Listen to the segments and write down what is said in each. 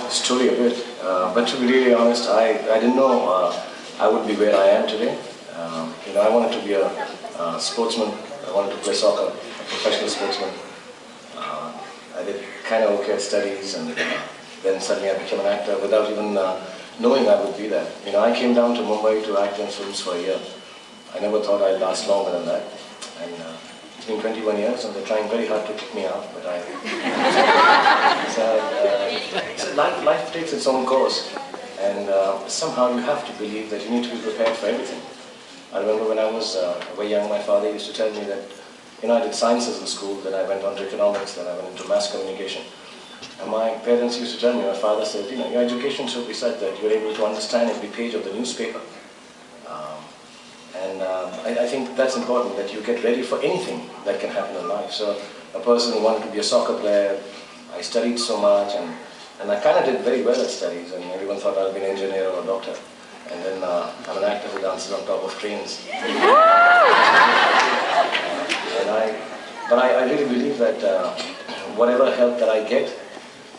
Story a bit, but to be really honest, I didn't know I would be where I am today. I wanted to be a sportsman. I wanted to play soccer, a professional sportsman. I did kind of okay at studies, and then suddenly I became an actor without even knowing I would be that. I came down to Mumbai to act in films for a year. I never thought I'd last longer than that. And it's been 21 years, and they're trying very hard to kick me out, but so life takes its own course, and somehow you have to believe that you need to be prepared for everything. I remember when I was very young, my father used to tell me that, I did sciences in school, then I went on to economics, then I went into mass communication. And my parents used to tell me, my father said, your education should be such that you're able to understand every page of the newspaper. I think that's important, that you get ready for anything that can happen in life. So a person who wanted to be a soccer player, I studied so much, and I kind of did very well at studies, and everyone thought I'd be an engineer or a doctor. And then I'm an actor who dances on top of trains. But I really believe that whatever help that I get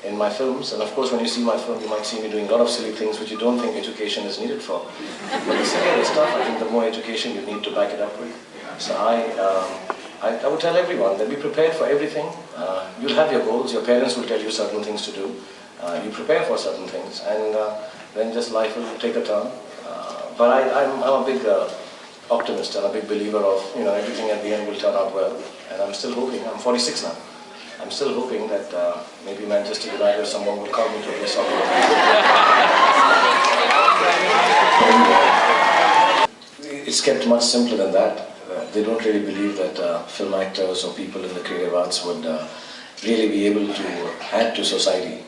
in my films, and of course when you see my film, you might see me doing a lot of silly things which you don't think education is needed for. But the sillier the stuff, I think the more education you need to back it up with. So I would tell everyone that be prepared for everything. You'll have your goals, your parents will tell you certain things to do. You prepare for certain things, and then just life will take a turn. But I'm a big optimist and a big believer of, everything at the end will turn out well. And I'm still hoping, I'm 46 now. I'm still hoping that maybe Manchester United or someone will call me to play soccer. It's kept much simpler than that. They don't really believe that film actors or people in the creative arts would really be able to add to society.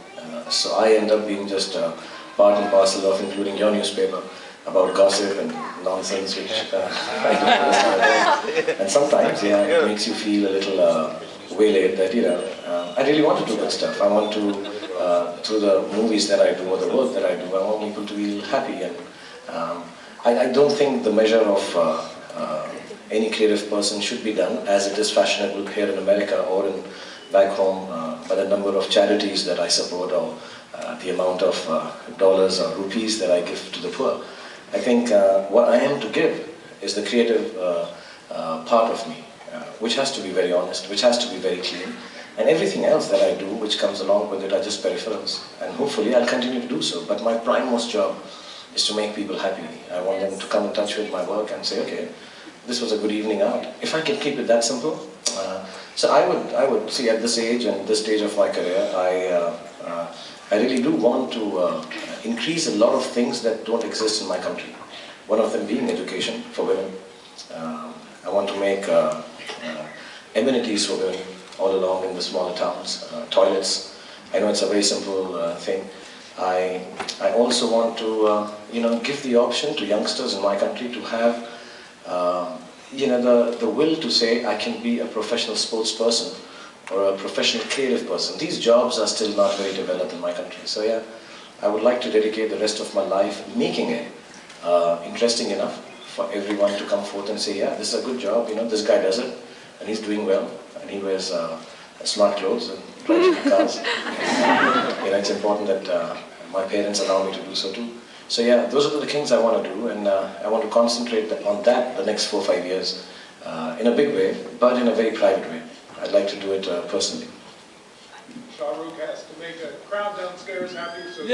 So I end up being just part and parcel of including your newspaper about gossip and nonsense, which I don't understand. And sometimes, it makes you feel a little waylaid that, I really want to do good stuff. I want to, through the movies that I do or the work that I do, I want people to feel happy. And I don't think the measure of any creative person should be done as it is fashionable here in America or back home by the number of charities that I support or the amount of dollars or rupees that I give to the poor. I think what I am to give is the creative part of me, which has to be very honest, which has to be very clean. And everything else that I do, which comes along with it, are just peripherals. And hopefully I'll continue to do so. But my primemost job is to make people happy. I want them to come in touch with my work and say, okay, this was a good evening out. If I can keep it that simple. So I would see at this age and this stage of my career, I really do want to increase a lot of things that don't exist in my country. One of them being education for women. I want to make amenities for women all along in the smaller towns, toilets. I know it's a very simple thing. I also want to, give the option to youngsters in my country to have, the will to say I can be a professional sports person or a professional creative person. These jobs are still not very developed in my country. So I would like to dedicate the rest of my life making it interesting enough for everyone to come forth and say, yeah, this is a good job, this guy does it, and he's doing well, and he wears smart clothes and drives good cars. It's important that my parents allow me to do so too. So those are the things I want to do, and I want to concentrate on that the next 4 or 5 years in a big way, but in a very private way. I'd like to do it personally. Shahrukh has to make a crowd downstairs happy. So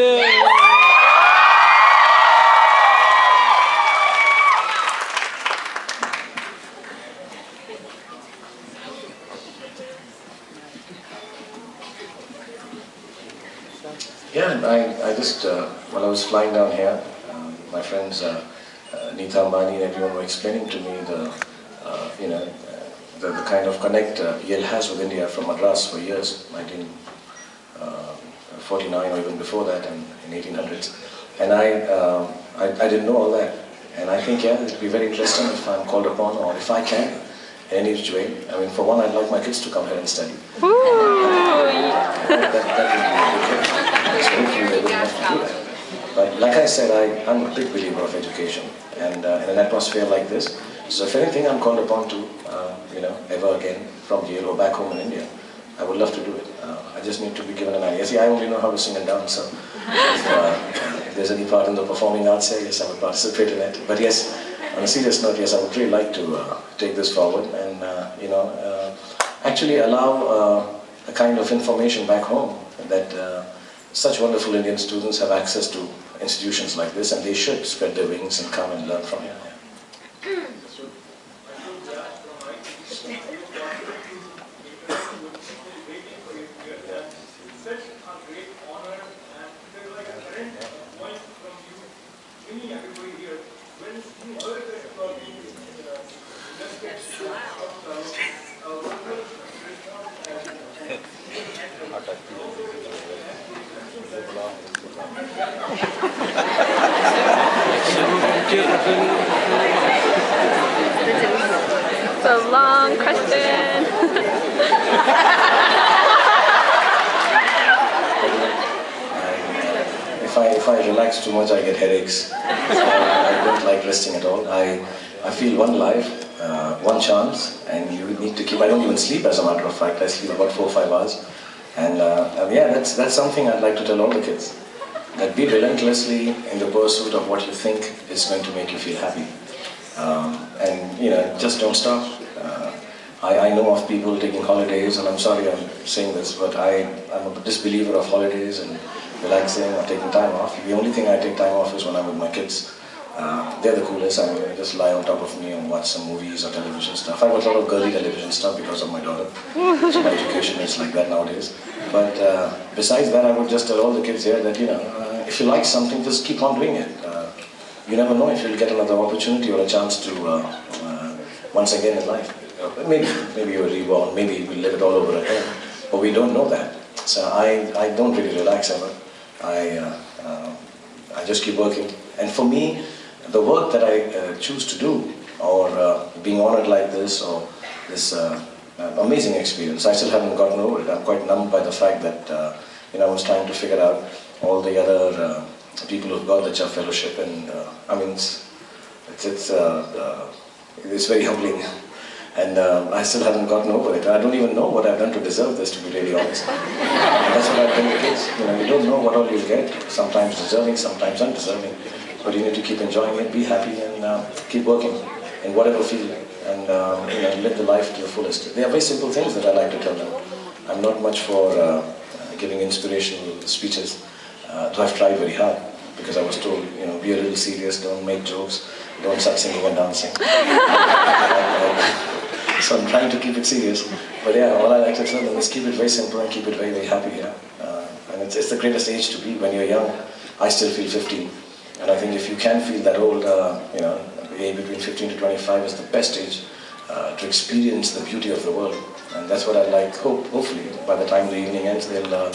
I just, while I was flying down here, my friends Neeta Ambani and everyone were explaining to me the kind of connect Yale has with India from Madras for years, 1949 or even before that, in 1800s. And I didn't know all that. And I think, it would be very interesting if I'm called upon, or if I can, in any which way. I mean, for one, I'd like my kids to come here and study. That would be a big help. So hopefully they wouldn't have to do that. But like I said, I'm a big believer of education, and in an atmosphere like this. So if anything I'm called upon to, ever again from Yale or back home in India, I would love to do it. I just need to be given an idea. See, I only know how to sing and dance, so if there's any part in the performing arts here, yes, I would participate in it. But yes, on a serious note, yes, I would really like to take this forward and, actually allow a kind of information back home that such wonderful Indian students have access to institutions like this, and they should spread their wings and come and learn from here. It's a long question. If I relax too much, I get headaches. So I don't like resting at all. I feel one life, one chance, and you need to keep. I don't even sleep, as a matter of fact. I sleep about 4 or 5 hours, and yeah, that's something I'd like to tell all the kids. That be relentlessly in the pursuit of what you think is going to make you feel happy, and just don't stop. I know of people taking holidays, and I'm sorry I'm saying this, but I'm a disbeliever of holidays and relaxing or taking time off. The only thing I take time off is when I'm with my kids. They're the coolest. I mean, they just lie on top of me and watch some movies or television stuff. I watch a lot of girly television stuff because of my daughter. So my education is like that nowadays. But besides that, I would just tell all the kids here that, if you like something, just keep on doing it. You never know if you'll get another opportunity or a chance to once again in life. Maybe you're reborn, maybe we'll live it all over again. But we don't know that. So I don't really relax ever. I just keep working. And for me, the work that I choose to do, or being honored like this, or this amazing experience, I still haven't gotten over it. I'm quite numbed by the fact that I was trying to figure out all the other people who've got the Chubb Fellowship, and I mean, it's very humbling. And I still haven't gotten over it. I don't even know what I've done to deserve this, to be really honest. And that's what I tell the kids. You don't know what all you'll get. Sometimes deserving, sometimes undeserving. But you need to keep enjoying it, be happy, and keep working in whatever field, and live the life to the fullest. They are very simple things that I like to tell them. I'm not much for giving inspirational speeches, though I've tried very hard, because I was told, be a little serious, don't make jokes, don't start singing and dancing. So I'm trying to keep it serious. But yeah, all I like to tell them is keep it very simple and keep it very, very happy. Yeah? And it's the greatest age to be when you're young. I still feel 15. And I think if you can feel that old, the age between 15 to 25 is the best age to experience the beauty of the world. And that's what I like. Hopefully, by the time the evening ends, they'll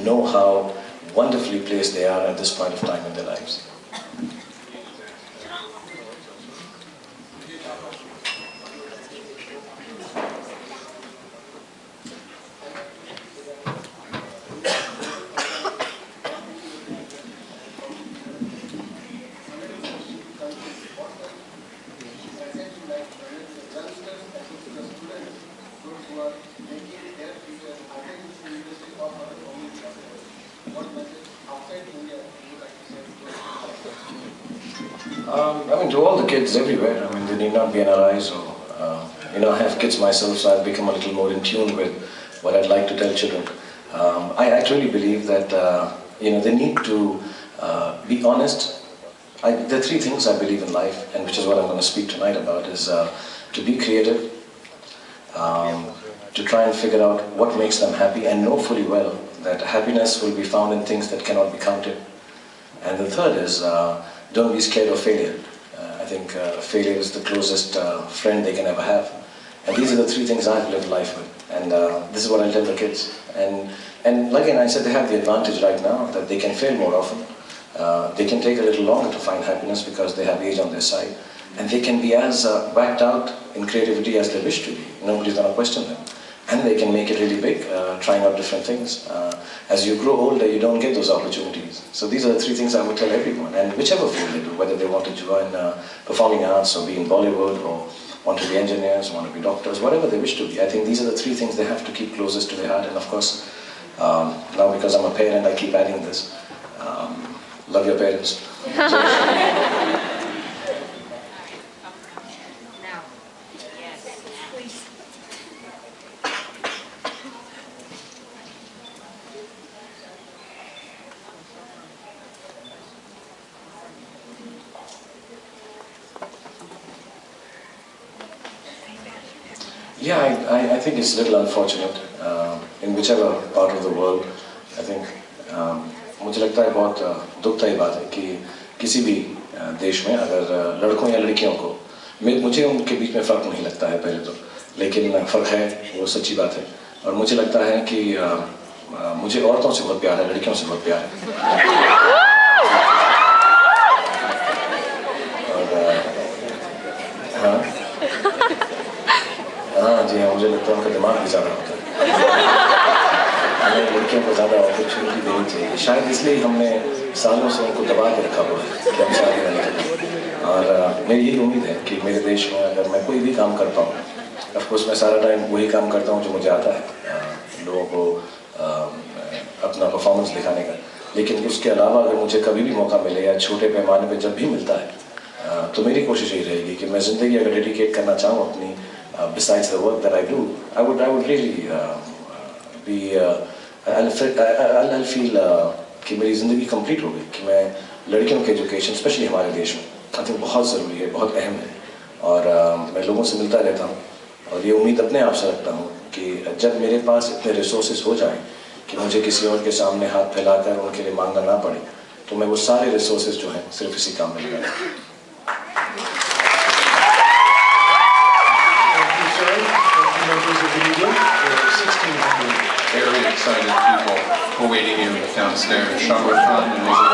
know how wonderfully placed they are at this point of time in their lives. I mean, to all the kids everywhere, I mean, they need not be NRIs or, I have kids myself, so I've become a little more in tune with what I'd like to tell children. I truly believe that, they need to be honest. There are 3 things I believe in life, and which is what I'm going to speak tonight about, is to be creative, to try and figure out what makes them happy, and know fully well that happiness will be found in things that cannot be counted. And the third is, don't be scared of failure. I think failure is the closest friend they can ever have. And these are the 3 things I've lived life with. And this is what I tell the kids. And like I said, they have the advantage right now that they can fail more often. They can take a little longer to find happiness because they have age on their side. And they can be as whacked out in creativity as they wish to be. Nobody's going to question them. And they can make it really big, trying out different things. As you grow older, you don't get those opportunities. So these are the 3 things I would tell everyone. And whichever field they do, whether they want to join performing arts or be in Bollywood or want to be engineers, want to be doctors, whatever they wish to be. I think these are the three things they have to keep closest to their heart. And of course, now because I'm a parent, I keep adding this. Love your parents. Yeah, I think it's a little unfortunate in whichever part of the world. I think मुझे लगता है बहुत दुखदायी बात है कि किसी भी देश में अगर लड़कों या लड़कियों को मुझे उनके बीच में फ़र्क नहीं लगता है पहले तो, लेकिन फ़र्क है, वो सच्ची बात है। और मुझे लगता है कि मुझे औरतों से बहुत प्यार है, लड़कियों से बहुत प्यार है। और हाँ जी हाँ, मुझे लगता है उनका दिमाग भी ज़्यादा होता है। हमें लड़कियों को ज़्यादा अपॉर्चुनिटी देनी चाहिए, शायद इसलिए हमने सालों से उनको दबा के रखा हुआ है कि हम शादी नहीं करें। और मेरी यही उम्मीद है कि मेरे देश में अगर मैं कोई भी काम करता हूँ, ऑफकोर्स मैं सारा टाइम वही काम करता हूँ जो मुझे आता है, लोगों को अपना परफॉर्मेंस दिखाने का, लेकिन उसके अलावा अगर मुझे कभी भी मौका मिले या छोटे पैमाने पर जब भी मिलता है, तो मेरी कोशिश यही रहेगी कि मैं ज़िंदगी अगर डेडिकेट करना चाहूँ अपनी, besides the work that I do, I would really I'll feel कि मेरी ज़िंदगी कंप्लीट हो गई, कि मैं लड़कियों के एजुकेशन स्पेशली हमारे देश में आई थिंक बहुत ज़रूरी है, बहुत अहम है। और मैं लोगों से मिलता रहता हूँ और ये उम्मीद अपने आप से रखता हूँ कि जब मेरे पास इतने रिसोर्सेज हो जाएं कि मुझे किसी और के सामने हाथ फैलाकर उनके लिए मांगना ना पड़े, तो मैं वो सारे रिसोर्सेज जो हैं सिर्फ इसी काम में लगा दूँ। Very excited people waiting here downstairs. Shahrukh Khan and